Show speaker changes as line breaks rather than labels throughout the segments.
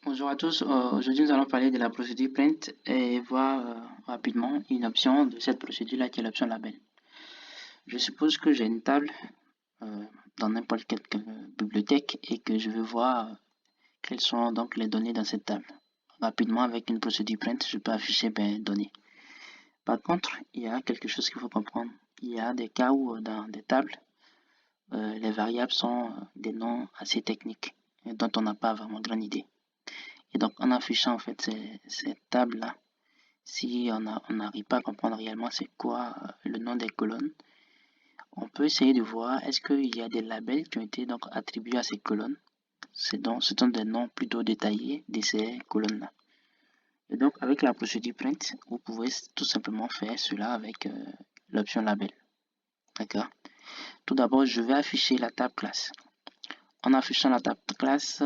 Bonjour à tous, aujourd'hui nous allons parler de la procédure print et voir rapidement une option de cette procédure-là qui est l'option label. Je suppose que j'ai une table euh, dans n'importe quelle bibliothèque et que je veux voir quelles sont donc les données dans cette table. Rapidement, avec une procédure print, je peux afficher mes données. Par contre, il y a quelque chose qu'il faut comprendre. Il y a des cas où dans des tables, les variables sont des noms assez techniques et dont on n'a pas vraiment grande idée. Et donc, en affichant en fait ces tables-là, si on n'arrive pas à comprendre réellement c'est quoi le nom des colonnes, on peut essayer de voir est-ce qu'il y a des labels qui ont été donc attribués à ces colonnes. Ce sont des noms plutôt détaillés de ces colonnes-là. Et donc, avec la procédure print, vous pouvez tout simplement faire cela avec l'option label. D'accord? Tout d'abord, je vais afficher la table classe. En affichant la table classe,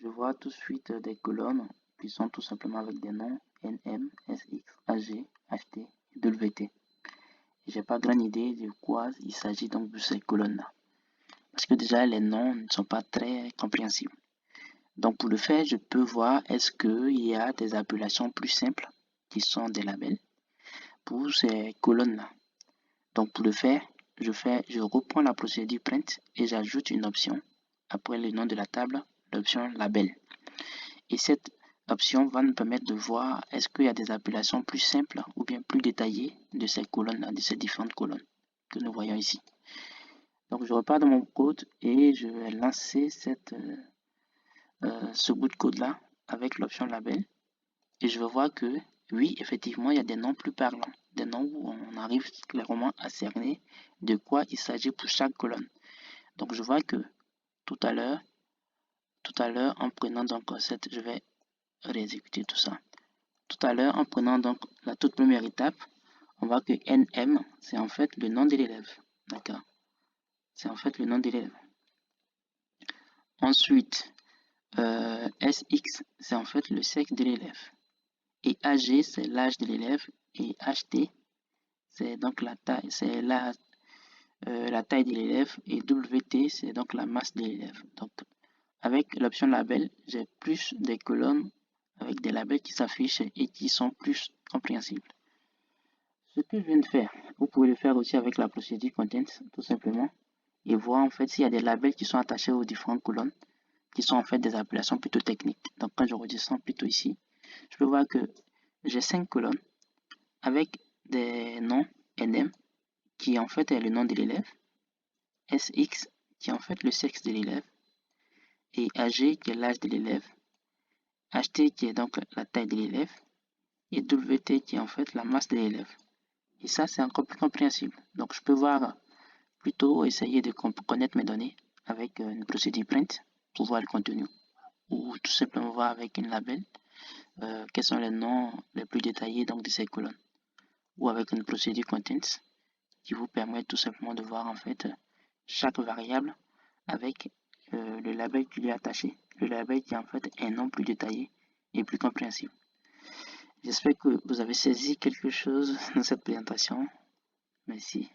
je vois tout de suite des colonnes qui sont tout simplement avec des noms NM, SX, AG, HT, WT. J'ai pas grande idée de quoi il s'agit donc de ces colonnes-là. Parce que déjà, les noms ne sont pas très compréhensibles. Donc, pour le faire, je peux voir est-ce qu'il y a des appellations plus simples qui sont des labels pour ces colonnes-là. Donc, pour le faire, je reprends la procédure print et j'ajoute une option après le nom de la table, l'option label. Et cette option va nous permettre de voir est-ce qu'il y a des appellations plus simples ou bien plus détaillées de ces colonnes-là, de ces différentes colonnes que nous voyons ici. Donc je repars dans mon code et je vais lancer ce bout de code-là avec l'option label. Et je vais voir que oui, effectivement, il y a des noms plus parlants, des noms où on arrive clairement à cerner de quoi il s'agit pour chaque colonne. Donc je vois que tout à l'heure, en prenant donc je vais réexécuter tout ça. Tout à l'heure, en prenant donc la toute première étape, on voit que NM, c'est en fait le nom de l'élève. D'accord? C'est en fait le nom de l'élève. Ensuite, SX, c'est en fait le sexe de l'élève. Et AG, c'est l'âge de l'élève. Et HT, c'est donc la taille, c'est la taille de l'élève. Et WT, c'est donc la masse de l'élève. Donc, avec l'option label, j'ai plus des colonnes avec des labels qui s'affichent et qui sont plus compréhensibles. Ce que je viens de faire, vous pouvez le faire aussi avec la procédure content, tout simplement, et voir en fait s'il y a des labels qui sont attachés aux différentes colonnes, qui sont en fait des appellations plutôt techniques. Donc quand je redescends plutôt ici, je peux voir que j'ai 5 colonnes avec des noms NM, qui en fait est le nom de l'élève, SX, qui est en fait le sexe de l'élève, et AG, qui est l'âge de l'élève, HT, qui est donc la taille de l'élève, et WT, qui est en fait la masse de l'élève. Et ça, c'est encore plus compréhensible. Donc, je peux voir plutôt essayer de connaître mes données avec une procédure print pour voir le contenu ou tout simplement voir avec une label quels sont les noms les plus détaillés donc de ces colonnes ou avec une procédure content qui vous permet tout simplement de voir en fait chaque variable avec le label qui lui est attaché, le label qui est en fait un nom plus détaillé et plus compréhensible. J'espère que vous avez saisi quelque chose dans cette présentation. Merci.